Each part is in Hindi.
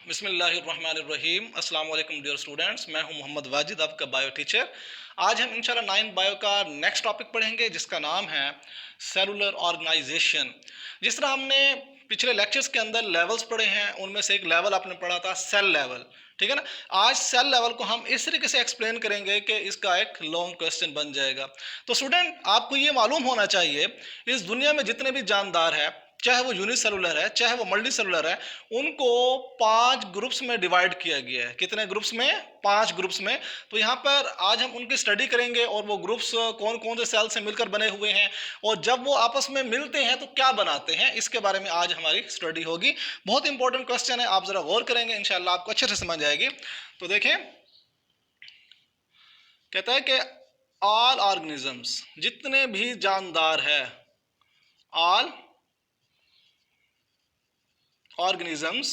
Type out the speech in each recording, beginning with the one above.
बिस्मिल्लाहिर्रहमानिर्रहीम। अस्सलाम वालेकुम डियर स्टूडेंट्स, मैं हूं मोहम्मद वाजिद, आपका बायो टीचर। आज हम इंशाल्लाह 9 बायो का नेक्स्ट टॉपिक पढ़ेंगे जिसका नाम है सेलुलर ऑर्गेनाइजेशन। जिस तरह हमने पिछले लेक्चर्स के अंदर लेवल्स पढ़े हैं, उनमें से एक लेवल आपने पढ़ा था सेल लेवल, ठीक है ना। आज सेल लेवल को हम इस तरीके से एक्सप्लेन करेंगे कि इसका एक लॉन्ग क्वेश्चन बन जाएगा। तो स्टूडेंट, आपको ये मालूम होना चाहिए इस दुनिया में जितने भी जानदार है, चाहे वो यूनिसेलुलर है चाहे वो मल्टी सेलुलर है, उनको 5 ग्रुप्स में डिवाइड किया गया है। कितने ग्रुप्स में? 5 ग्रुप्स में। तो यहाँ पर आज हम उनकी स्टडी करेंगे और वो ग्रुप्स कौन कौन से सेल से मिलकर बने हुए हैं और जब वो आपस में मिलते हैं तो क्या बनाते हैं, इसके बारे में आज हमारी स्टडी होगी। बहुत इंपॉर्टेंट क्वेश्चन है, आप जरा गौर करेंगे, इंशाल्लाह आपको अच्छे से समझ आएगी। तो देखें, कहता है कि ऑल ऑर्गेनिजम्स, जितने भी जानदार है, all organisms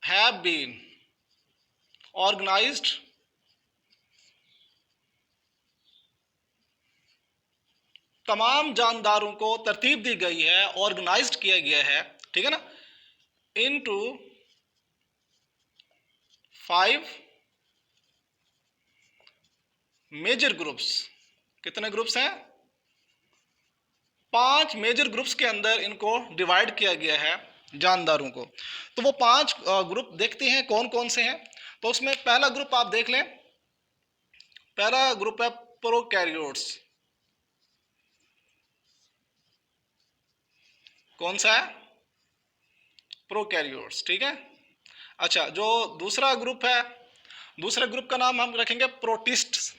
have been organized तमाम जानदारों को तरतीब दी गई है, ऑर्गेनाइज्ड किया गया है, ठीक है ना, इनटू 5 मेजर ग्रुप्स। कितने ग्रुप्स हैं? 5 मेजर ग्रुप्स के अंदर इनको डिवाइड किया गया है जानदारों को। तो वो 5 ग्रुप देखते हैं कौन कौन से हैं। तो उसमें पहला ग्रुप आप देख लें, पहला ग्रुप है प्रोकैरियोट्स। कौन सा है? प्रोकैरियोट्स, ठीक है। अच्छा, जो दूसरा ग्रुप है, दूसरे ग्रुप का नाम हम रखेंगे प्रोटिस्ट्स।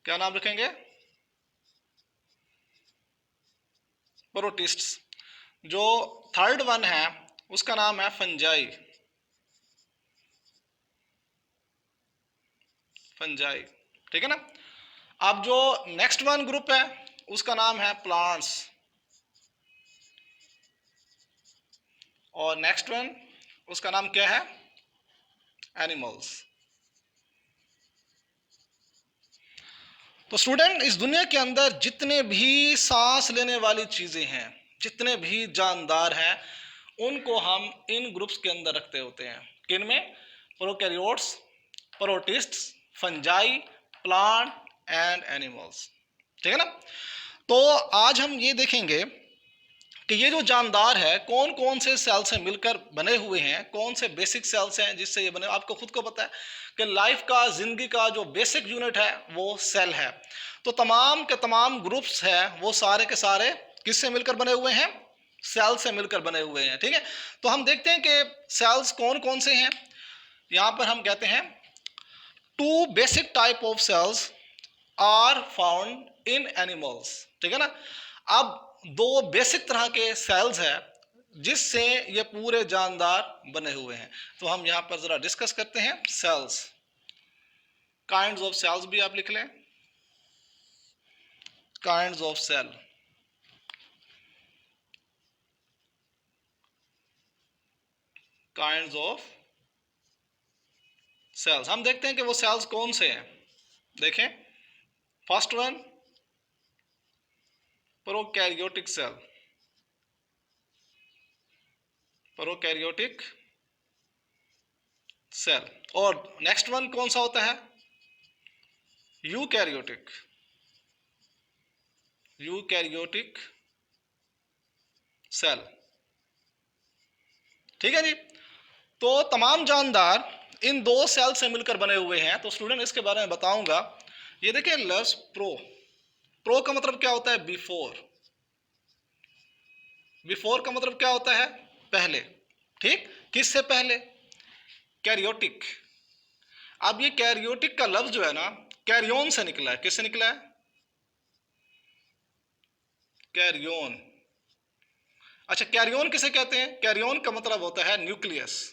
क्या नाम रखेंगे? प्रोटिस्ट्स। जो थर्ड वन है उसका नाम है फंजाई। फंजाई, ठीक है ना। अब जो नेक्स्ट वन ग्रुप है उसका नाम है प्लांट्स, और नेक्स्ट वन उसका नाम क्या है? एनिमल्स। तो स्टूडेंट, इस दुनिया के अंदर जितने भी सांस लेने वाली चीजें हैं, जितने भी जानदार हैं, उनको हम इन ग्रुप्स के अंदर रखते होते हैं। किन में? Prokaryotes, प्रोटिस्ट्स, fungi, plant and animals, ठीक है ना। तो आज हम ये देखेंगे कि ये जो जानदार है कौन कौन से सेल से मिलकर बने हुए हैं, कौन से बेसिक सेल्स हैं जिससे ये बने। आपको खुद को पता है कि लाइफ का, जिंदगी का जो बेसिक यूनिट है वो सेल है। तो तमाम के तमाम ग्रुप्स हैं वो सारे के सारे किससे मिलकर बने हुए हैं? सेल से मिलकर बने हुए हैं, ठीक है। तो हम देखते हैं कि सेल्स कौन कौन से हैं। यहां पर हम कहते हैं 2 basic type of cells are found in animals, ठीक है ना। अब 2 बेसिक तरह के सेल्स हैं जिससे ये पूरे जानदार बने हुए हैं। तो हम यहां पर जरा डिस्कस करते हैं सेल्स। काइंड्स ऑफ सेल्स भी आप लिख लें, kinds of cell. Kinds of cells, हम देखते हैं कि वो सेल्स कौन से हैं। देखें, first one prokaryotic cell. Prokaryotic cell. और नेक्स्ट वन कौन सा होता है? यूकैरियोटिक। यूकैरियोटिक सेल, ठीक है जी। तो तमाम जानदार इन 2 सेल से मिलकर बने हुए हैं। तो स्टूडेंट, इसके बारे में बताऊंगा। ये देखिए, लेट्स प्रो। प्रो का मतलब क्या होता है? बिफोर। बिफोर का मतलब क्या होता है? पहले, ठीक। किससे पहले? कैरियोटिक। अब ये कैरियोटिक का लफ्ज जो है ना, कैरियोन से निकला है। किससे निकला है? कैरियोन। अच्छा, कैरियोन किसे कहते हैं? कैरियोन का मतलब होता है न्यूक्लियस।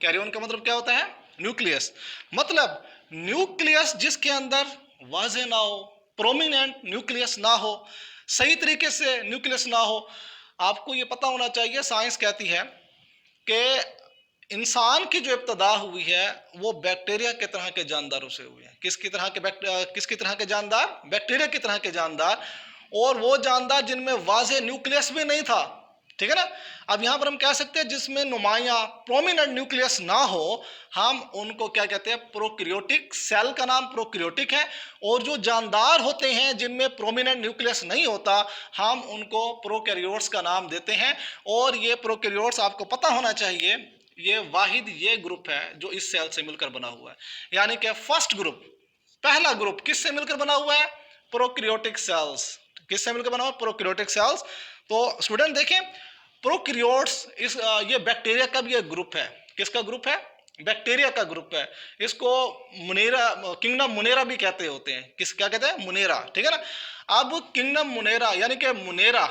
कैरियोन का मतलब क्या होता है? न्यूक्लियस। मतलब न्यूक्लियस जिसके अंदर वाजे ना हो, प्रोमिनेंट न्यूक्लियस ना हो, सही तरीके से न्यूक्लियस ना हो। आपको ये पता होना चाहिए, साइंस कहती है कि इंसान की जो इब्तदा हुई है वो बैक्टीरिया के तरह के जानदारों से हुई है। किसकी तरह के जानदार? बैक्टीरिया की तरह के जानदार। और वो जानदार जिनमें वाज़े न्यूक्लियस भी नहीं था, ठीक है ना। अब यहां पर हम कह सकते हैं जिसमें नुमाया प्रोमिनेंट न्यूक्लियस ना हो, हम उनको क्या कहते हैं, प्रोकैरियोटिक सेल का नाम प्रोकैरियोटिक है। और जो जानदार होते हैं जिनमें प्रोमिनेंट न्यूक्लियस नहीं होता, हम उनको प्रोकैरियोट्स का नाम देते हैं। और ये प्रोकैरियोट्स आपको पता होना चाहिए, ये वाहिद ये ग्रुप है जो इस सेल से मिलकर बना हुआ है। यानी कि फर्स्ट ग्रुप, पहला ग्रुप किससे मिलकर बना हुआ है, प्रोकैरियोटिक सेल्स। किससे मिलकर बना हुआ, प्रोकैरियोटिक सेल्स। तो स्टूडेंट देखें, प्रोकैरियोट्स इस ये बैक्टीरिया का भी एक ग्रुप है। किसका ग्रुप है, बैक्टीरिया का ग्रुप है। इसको मुनेरा, किंगडम मुनेरा भी कहते होते हैं। किस क्या कहते हैं, मुनेरा, ठीक है ना। अब किंगडम मुनेरा यानी कि मुनेरा,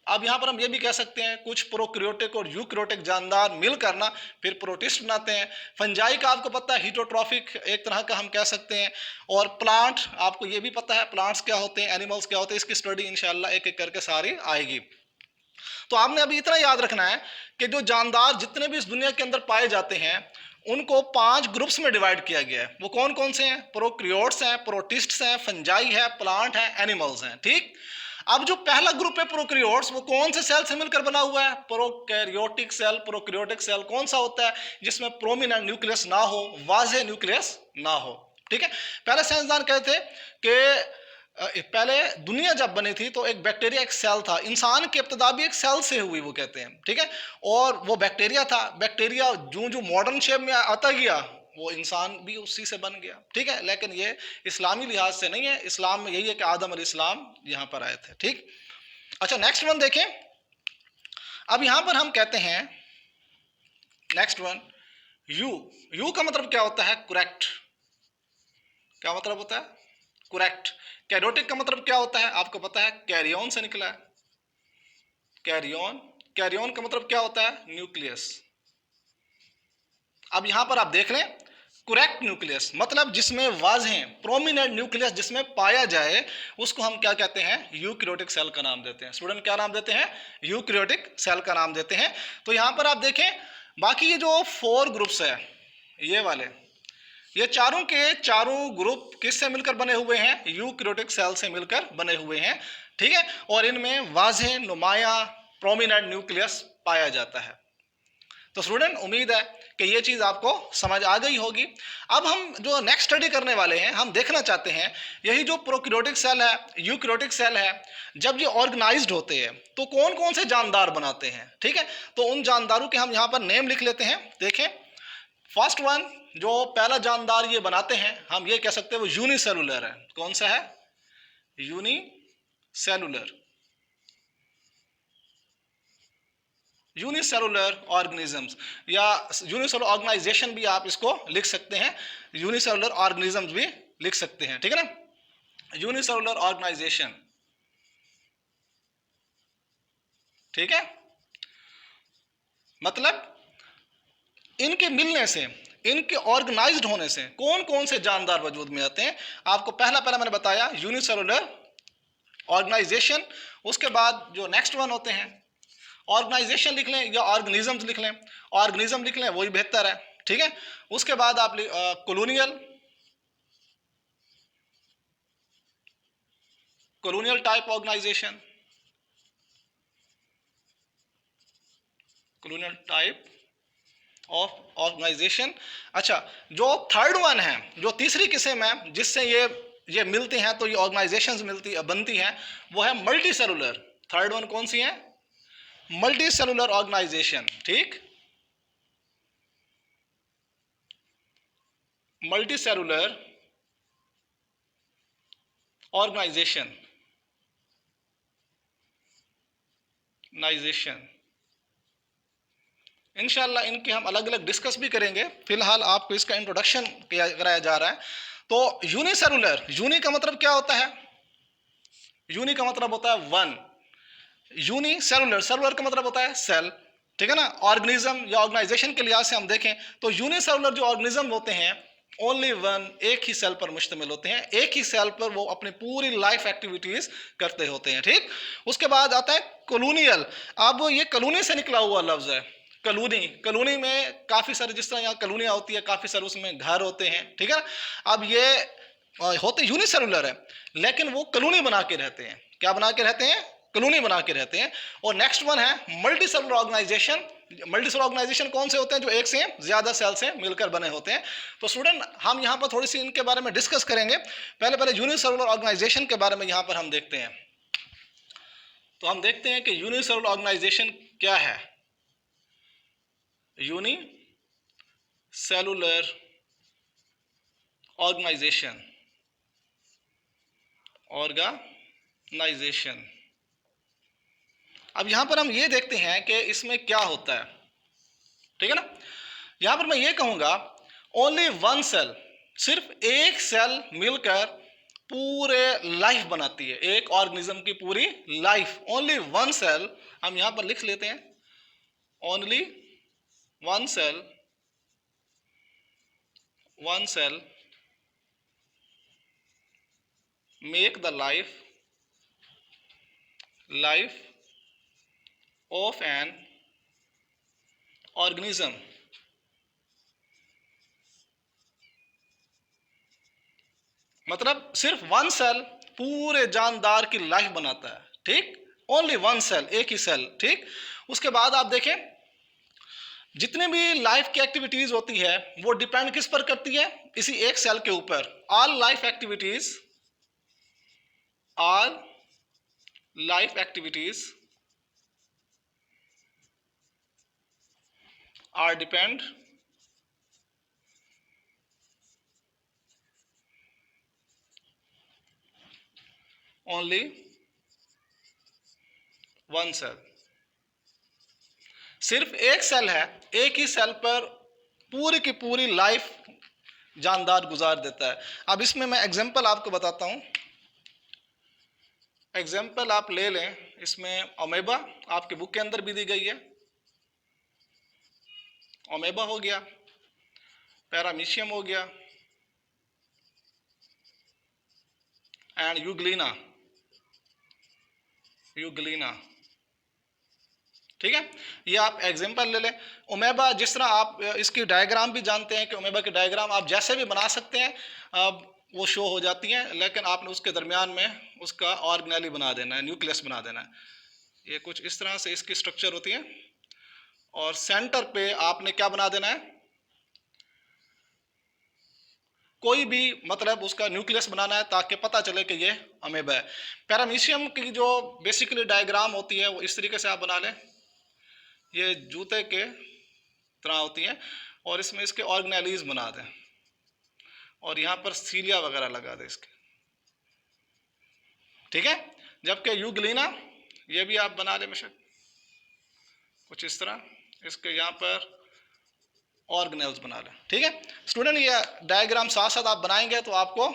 अब यहां पर हम ये भी कह सकते हैं कुछ प्रोकैरियोटिक और यूकैरियोटिक जानदार मिल करना फिर प्रोटिस्ट बनाते हैं। फंजाई का आपको पता है, हीटोट्रॉफिक एक तरह का हम कह सकते हैं। और प्लांट आपको ये भी पता है प्लांट्स क्या होते हैं, एनिमल्स क्या होते हैं। इसकी स्टडी इंशाल्लाह एक एक करके सारी आएगी। तो आपने अभी इतना याद रखना है कि जो जानदार जितने भी इस दुनिया के अंदर पाए जाते हैं उनको 5 ग्रुप्स में डिवाइड किया गया है। वो कौन कौन से हैं, प्रोकैरियोट्स हैं, प्रोटिस्ट्स हैं, फंजाई है, प्लांट है, एनिमल्स हैं, ठीक। अब जो पहला ग्रुप है प्रोकैरियोट्स, वो कौन से सेल से मिलकर बना हुआ है, प्रोकैरियोटिक सेल। प्रोकैरियोटिक सेल कौन सा होता है, जिसमें प्रोमिनेंट न्यूक्लियस ना हो, वाज़े न्यूक्लियस ना हो, ठीक है। पहले साइंसदान कहते थे कि पहले दुनिया जब बनी थी तो एक बैक्टीरिया एक सेल था। इंसान की इब्तिदा भी एक सेल से हुई, वो कहते हैं, ठीक है। और वो बैक्टीरिया था। बैक्टीरिया जो जो मॉडर्न शेप में आता गया, वो इंसान भी उसी से बन गया, ठीक है। लेकिन ये इस्लामी लिहाज से नहीं है। इस्लाम में यही है कि आदम अलैहिस्सलाम यहाँ पर आए थे, ठीक। अच्छा, नेक्स्ट वन देखें। अब यहाँ पर हम कहते हैं नेक्स्ट वन, यू। यू का मतलब क्या होता है, करेक्ट। क्या मतलब होता है, करेक्ट। कैरियोटिक का मतलब क्या होता है, आपको पता है, कैरियन से निकला है, कैरियन। कैरियन का मतलब क्या होता है, न्यूक्लियस। अब यहां पर आप देख लें, करेक्ट न्यूक्लियस मतलब जिसमें वाज़ेह प्रोमिनेंट न्यूक्लियस जिसमें पाया जाए, उसको हम क्या कहते हैं, यूकैरियोटिक सेल का नाम देते हैं। स्टूडेंट क्या नाम देते हैं, यूकैरियोटिक सेल का नाम देते हैं। तो यहां पर आप देखें, बाकी ये जो 4 ग्रुप्स है, ये वाले, ये चारों के चारों ग्रुप किससे मिलकर बने हुए हैं, यूकैरियोटिक सेल से मिलकर बने हुए हैं, ठीक है। और इनमें वाज़ेह नुमाया प्रोमिनेंट न्यूक्लियस पाया जाता है। तो स्टूडेंट उम्मीद है कि ये चीज़ आपको समझ आ गई होगी। अब हम जो नेक्स्ट स्टडी करने वाले हैं, हम देखना चाहते हैं यही जो प्रोकैरियोटिक सेल है, यूकैरियोटिक सेल है, जब ये ऑर्गेनाइज्ड होते हैं तो कौन कौन से जानदार बनाते हैं, ठीक है। तो उन जानदारों के हम यहाँ पर नेम लिख लेते हैं। देखें, फर्स्ट वन जो पहला जानदार ये बनाते हैं, हम ये कह सकते हैं वो यूनिसेलुलर है। कौन सा है, यूनिसेलुलर। यूनिसेलुलर ऑर्गेनिजम्स या यूनिसेलुलर ऑर्गेनाइजेशन भी आप इसको लिख सकते हैं, यूनिसेलुलर ऑर्गेनिजम्स भी लिख सकते हैं, ठीक है ना। यूनिसेलुलर ऑर्गेनाइजेशन, ठीक है। मतलब इनके मिलने से, इनके ऑर्गेनाइज्ड होने से कौन कौन से जानदार वजूद में आते हैं। आपको पहला मैंने बताया यूनिसेलुलर ऑर्गेनाइजेशन। उसके बाद जो नेक्स्ट वन होते हैं, ऑर्गेनाइजेशन लिख लें या ऑर्गेनिजम्स लिख लें, ऑर्गेनिज्म लिख लें वही बेहतर है, ठीक है। उसके बाद आप colonial, colonial type organisation, colonial type of organisation. अच्छा, जो थर्ड वन है, जो तीसरी किस्म है जिससे ये मिलते हैं तो ये ऑर्गेनाइजेशंस बनती हैं, वो है मल्टी सेलुलर। थर्ड वन कौन सी है, मल्टी सेलुलर ऑर्गेनाइजेशन, ठीक। मल्टी सेलुलर ऑर्गेनाइजेशन, इंशाल्लाह इनके हम अलग अलग डिस्कस भी करेंगे। फिलहाल आपको इसका इंट्रोडक्शन कराया जा रहा है। तो यूनिसेलुलर, यूनि का मतलब क्या होता है, यूनि का मतलब होता है वन, यूनिसेलुलर, सेलुलर का मतलब होता है सेल, ठीक है ना। ऑर्गेनिज्म या ऑर्गेनाइजेशन के लिहाज से हम देखें तो यूनिसेलुलर जो ऑर्गेनिज्म होते हैं ओनली वन, एक ही सेल पर मुश्तमिल होते हैं, एक ही सेल पर वो अपनी पूरी लाइफ एक्टिविटीज करते होते हैं, ठीक। उसके बाद आता है कॉलोनियल। अब ये कॉलोनी से निकला हुआ लफ्ज है, कॉलोनी। कॉलोनी में काफी सारे, जिस तरह यहाँ कॉलोनियाँ होती है, काफी सारे उसमें घर होते हैं, ठीक है। अब ये होते यूनिसेलुलर है लेकिन वो कॉलोनी बना के रहते हैं, क्या बना के रहते हैं? कॉलोनी बना के रहते हैं। और नेक्स्ट वन है multi cellular organisation. Multi cellular organisation कौन से होते हैं? जो एक से ज्यादा सेल से मिलकर बने होते हैं। तो स्टूडेंट हम यहाँ पर थोड़ी सी इनके बारे में डिस्कस करेंगे। पहले यूनिसेलुलर ऑर्गेनाइजेशन के बारे में यहाँ पर हम देखते हैं। तो हम देखते हैं कि यूनिसेलुलर ऑर्गेनाइजेशन क्या है। Unicellular organisation. अब यहां पर हम ये देखते हैं कि इसमें क्या होता है, ठीक है ना। यहां पर मैं ये कहूंगा ओनली वन सेल, सिर्फ एक सेल मिलकर पूरे लाइफ बनाती है, एक ऑर्गेनिज्म की पूरी लाइफ। ओनली वन सेल, हम यहां पर लिख लेते हैं, only one cell make the life of an organism. मतलब सिर्फ वन सेल पूरे जानदार की लाइफ बनाता है, ठीक। ओनली वन सेल, एक ही सेल, ठीक। उसके बाद आप देखें जितने भी लाइफ की एक्टिविटीज होती है वो डिपेंड किस पर करती है? इसी एक सेल के ऊपर। All life activities are depend only one cell. सिर्फ एक सेल है, एक ही सेल पर पूरी की पूरी लाइफ जानदार गुजार देता है। अब इसमें मैं एग्जांपल आपको बताता हूं। एग्जांपल आप ले लें, इसमें अमेबा आपके बुक के अंदर भी दी गई है। अमेबा हो गया, पैरामीशियम हो गया एंड यूग्लिना, ठीक है। ये आप एग्जांपल ले लें। ओमेबा, जिस तरह आप इसकी डायग्राम भी जानते हैं कि ओमेबा की डायग्राम आप जैसे भी बना सकते हैं, अब वो शो हो जाती हैं, लेकिन आपने उसके दरमियान में उसका ऑर्गेनेली बना देना है, न्यूक्लियस बना देना है। ये कुछ इस तरह से इसकी स्ट्रक्चर होती है और सेंटर पे आपने क्या बना देना है? कोई भी मतलब उसका न्यूक्लियस बनाना है ताकि पता चले कि ये अमेबा है। पैरामीशियम की जो बेसिकली डायग्राम होती है वो इस तरीके से आप बना लें, ये जूते के तरह होती है और इसमें इसके ऑर्गेनेलीज बना दें और यहाँ पर सीलिया वगैरह लगा दें इसके, ठीक है। जबकि यूग्लिना ये भी आप बना लें बेशक कुछ इस तरह, इसके यहाँ पर ऑर्गेनेल्स बना लें, ठीक है। स्टूडेंट ये डायग्राम साथ साथ आप बनाएंगे तो आपको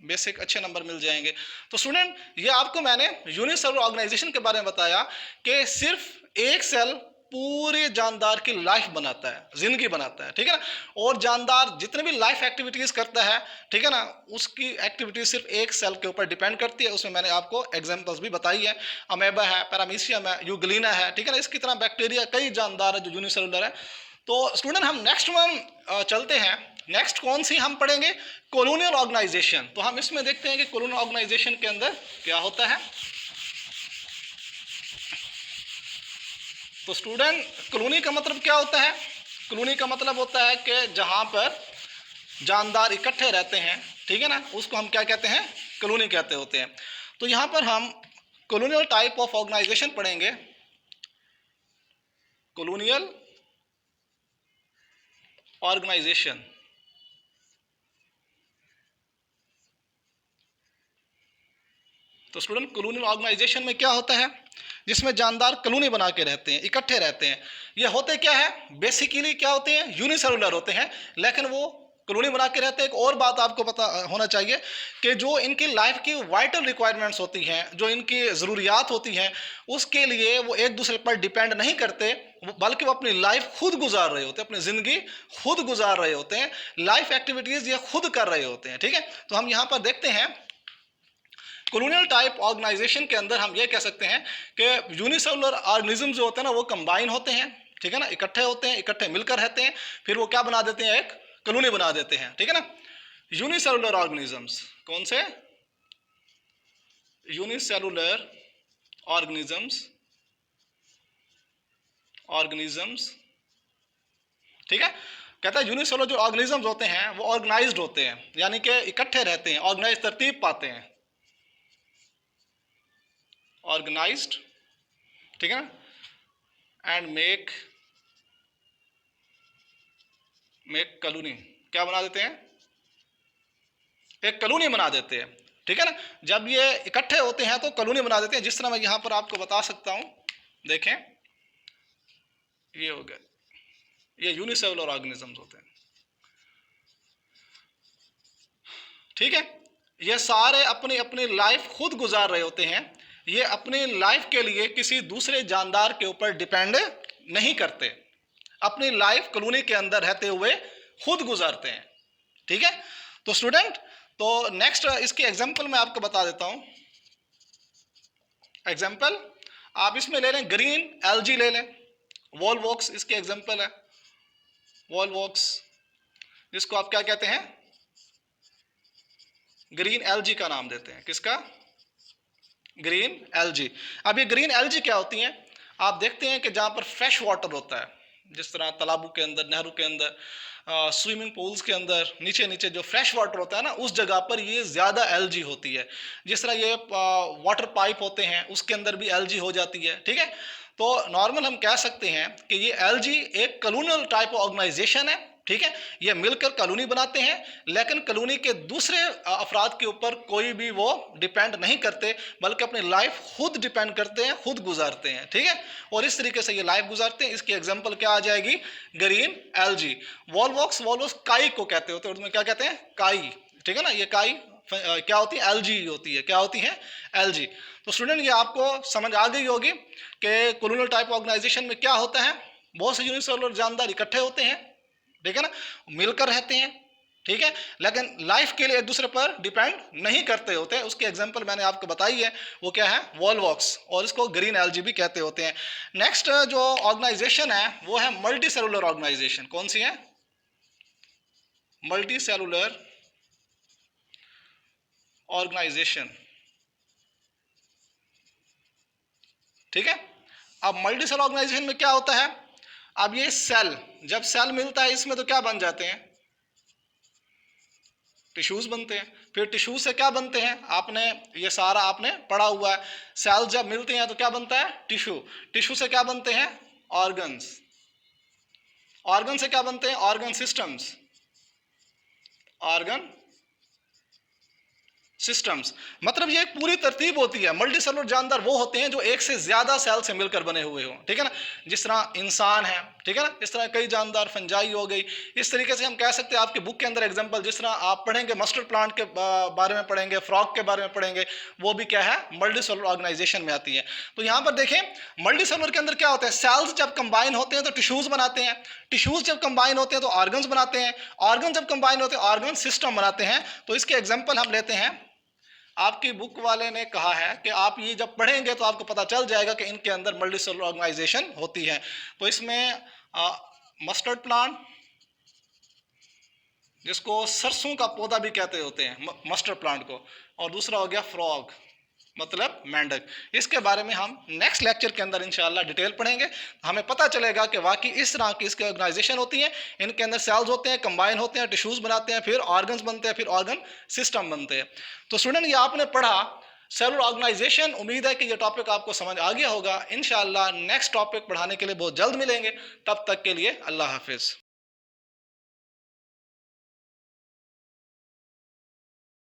बेसिक अच्छे नंबर मिल जाएंगे। तो स्टूडेंट ये आपको मैंने यूनिसेलुलर ऑर्गेनाइजेशन के बारे में बताया कि सिर्फ एक सेल पूरे जानदार की लाइफ बनाता है, जिंदगी बनाता है, ठीक है ना। और जानदार जितने भी लाइफ एक्टिविटीज करता है, ठीक है ना, उसकी एक्टिविटीज सिर्फ एक सेल के ऊपर डिपेंड करती है। उसमें मैंने आपको एग्जांपल्स भी बताई है, अमेबा है, पैरामीशियम है, यूग्लिना है, ठीक है ना। इसकी तरह बैक्टीरिया कई जानदार है जो यूनिसेलुलर है। तो स्टूडेंट हम नेक्स्ट वन चलते हैं। नेक्स्ट कौन सी हम पढ़ेंगे? Colonial organisation. तो हम इसमें देखते हैं कि कॉलोनियल ऑर्गेनाइजेशन के अंदर क्या होता है। तो स्टूडेंट कॉलोनी का मतलब क्या होता है? कॉलोनी का मतलब होता है कि जहां पर जानदार इकट्ठे रहते हैं, ठीक है ना, उसको हम क्या कहते हैं? कॉलोनी कहते होते हैं। तो यहां पर हम कॉलोनियल टाइप ऑफ ऑर्गेनाइजेशन पढ़ेंगे। Colonial organisation. तो स्टूडेंट कॉलोनियल ऑर्गेनाइजेशन में क्या होता है? जिसमें जानदार कॉलोनी बना के रहते हैं, इकट्ठे रहते हैं। ये होते क्या है? बेसिकली क्या होते हैं? यूनिसेलुलर होते हैं, लेकिन वो कॉलोनी बना के रहते हैं। एक और बात आपको पता होना चाहिए कि जो इनकी लाइफ की वाइटल रिक्वायरमेंट्स होती हैं, जो इनकी ज़रूरियात होती हैं, उसके लिए वो एक दूसरे पर डिपेंड नहीं करते, बल्कि वो अपनी लाइफ खुद गुजार रहे होते हैं, अपनी ज़िंदगी खुद गुजार रहे होते हैं, लाइफ एक्टिविटीज़ ये खुद कर रहे होते हैं, ठीक है। तो हम यहाँ पर देखते हैं कॉलोनियल टाइप ऑर्गेनाइजेशन के अंदर हम ये कह सकते हैं कि यूनिसेलुलर ऑर्गेनिज्म जो होते हैं ना वो कंबाइन होते हैं, ठीक है ना, इकट्ठे होते हैं, इकट्ठे मिलकर रहते हैं, फिर वो क्या बना देते हैं? एक कॉलोनी बना देते हैं, ठीक है ना। यूनिसेलुलर ऑर्गेनिजम्स कौन से? यूनिसेलुलर ऑर्गेनिजम्स, ठीक है। कहता है यूनिसेलुलर जो ऑर्गेनिजम्स होते हैं वो ऑर्गेनाइज्ड होते हैं, यानी कि इकट्ठे रहते हैं, ऑर्गेनाइज तरतीब पाते हैं, ऑर्गेनाइज्ड, ठीक है ना। एंड मेक कॉलोनी, क्या बना देते हैं, एक कॉलोनी बना देते हैं, ठीक है ना। जब ये इकट्ठे होते हैं तो कॉलोनी बना देते हैं, जिस तरह मैं यहां पर आपको बता सकता हूं, देखें ये हो गया, ये यूनिसेलुलर ऑर्गेनिजम्स होते हैं, ठीक है। ये सारे अपनी अपनी लाइफ खुद गुजार रहे होते हैं, ये अपनी लाइफ के लिए किसी दूसरे जानदार के ऊपर डिपेंड नहीं करते, अपनी लाइफ कॉलोनी के अंदर रहते हुए खुद गुजारते हैं, ठीक है। तो स्टूडेंट, तो नेक्स्ट इसकी एग्जांपल मैं आपको बता देता हूं। एग्जांपल आप इसमें ले लें, ग्रीन एल्गी ले लें, वॉलवॉक्स इसके एग्जांपल है, वॉलवॉक्स जिसको आप क्या कहते हैं, ग्रीन एल्गी का नाम देते हैं, किसका, ग्रीन एल्गी। अब ये ग्रीन एल्गी क्या होती हैं, आप देखते हैं कि जहां पर फ्रेश वाटर होता है, जिस तरह तालाबों के अंदर, नहरों के अंदर, स्विमिंग पूल्स के अंदर, नीचे नीचे जो फ्रेश वाटर होता है ना, उस जगह पर ये ज़्यादा एल्गी होती है। जिस तरह ये वाटर पाइप होते हैं उसके अंदर भी एल्गी हो जाती है, ठीक है। तो नॉर्मल हम कह सकते हैं कि ये एल्गी एक कॉलोनियल टाइप ऑर्गेनाइजेशन है, ठीक है। ये मिलकर कॉलोनी बनाते हैं, लेकिन कॉलोनी के दूसरे अफराद के ऊपर कोई भी वो डिपेंड नहीं करते, बल्कि अपनी लाइफ खुद डिपेंड करते हैं, खुद गुजारते हैं, ठीक है। और इस तरीके से ये लाइफ गुजारते हैं। इसकी एग्जांपल क्या आ जाएगी, ग्रीन एल्गी। वॉलवॉक्स काई को कहते होते हैं, उर्दू में क्या कहते हैं, काई, ठीक है ना। ये काई क्या होती है, एल्गी होती है, क्या होती है, एल्गी। तो स्टूडेंट ये आपको समझ आ गई होगी कि कॉलोनियल टाइप ऑर्गेनाइजेशन में क्या होता है, बहुत से यूनिसेलुलर जानदार इकट्ठे होते हैं, ठीक है ना, मिलकर रहते हैं, ठीक है, लेकिन लाइफ के लिए एक दूसरे पर डिपेंड नहीं करते होते। उसकी एग्जांपल मैंने आपको बताई है, वो क्या है, वॉलवॉक्स, और इसको ग्रीन एल्गी भी कहते होते हैं। नेक्स्ट जो ऑर्गेनाइजेशन है वो है मल्टी सेलुलर ऑर्गेनाइजेशन। कौन सी है, मल्टी सेलुलर ऑर्गेनाइजेशन, ठीक है। अब मल्टी सेलुलर ऑर्गेनाइजेशन में क्या होता है, अब ये सेल, जब सेल मिलता है इसमें तो क्या बन जाते हैं, टिश्यूज बनते हैं। फिर टिश्यूज से क्या बनते हैं, आपने ये सारा आपने पढ़ा हुआ है। सेल जब मिलते हैं तो क्या बनता है, टिश्यू। टिश्यू से क्या बनते हैं, ऑर्गन्स। ऑर्गन से क्या बनते हैं, ऑर्गन सिस्टम्स, ऑर्गन सिस्टम्स। मतलब ये एक पूरी तरतीब होती है। मल्टी सेलुलर जानदार वो होते हैं जो एक से ज्यादा सेल से मिलकर बने हुए हो, ठीक है ना। जिस तरह इंसान है, ठीक है ना, इस तरह कई जानदार, फंजाई हो गई। इस तरीके से हम कह सकते हैं, आपके बुक के अंदर एग्जांपल, जिस तरह आप पढ़ेंगे मस्टर्ड प्लांट के बारे में पढ़ेंगे, फ्रॉग के बारे में पढ़ेंगे, वो भी क्या है, मल्टी सेलुलर ऑर्गेनाइजेशन में आती है। तो यहाँ पर देखें, मल्टी सेलुलर के अंदर क्या होता है, सेल्स जब कंबाइन होते हैं तो टिश्यूज बनाते हैं, टिश्यूज जब कंबाइन होते हैं तो ऑर्गन्स बनाते हैं, ऑर्गन जब कंबाइन होते हैं ऑर्गन सिस्टम बनाते हैं। तो इसके एग्जाम्पल हम लेते हैं, आपकी बुक वाले ने कहा है कि आप ये जब पढ़ेंगे तो आपको पता चल जाएगा कि इनके अंदर मल्टी सेलुलर ऑर्गेनाइजेशन होती है। तो इसमें मस्टर्ड प्लांट, जिसको सरसों का पौधा भी कहते होते हैं, मस्टर्ड प्लांट को, और दूसरा हो गया फ्रॉग, मतलब मेंढक। इसके बारे में हम नेक्स्ट लेक्चर के अंदर इंशाल्लाह डिटेल पढ़ेंगे। हमें पता चलेगा कि वाकई इस तरह की इसकी ऑर्गेनाइजेशन होती है, इनके अंदर सेल्स होते हैं, कंबाइन होते हैं, टिश्यूज बनाते हैं, फिर ऑर्गन्स बनते हैं, फिर ऑर्गन सिस्टम बनते हैं। तो स्टूडेंट ये आपने पढ़ा सेलुलर ऑर्गेनाइजेशन। उम्मीद है कि ये टॉपिक आपको समझ आ गया होगा। इंशाल्लाह नेक्स्ट टॉपिक पढ़ाने के लिए बहुत जल्द मिलेंगे। तब तक के लिए अल्लाह हाफिज।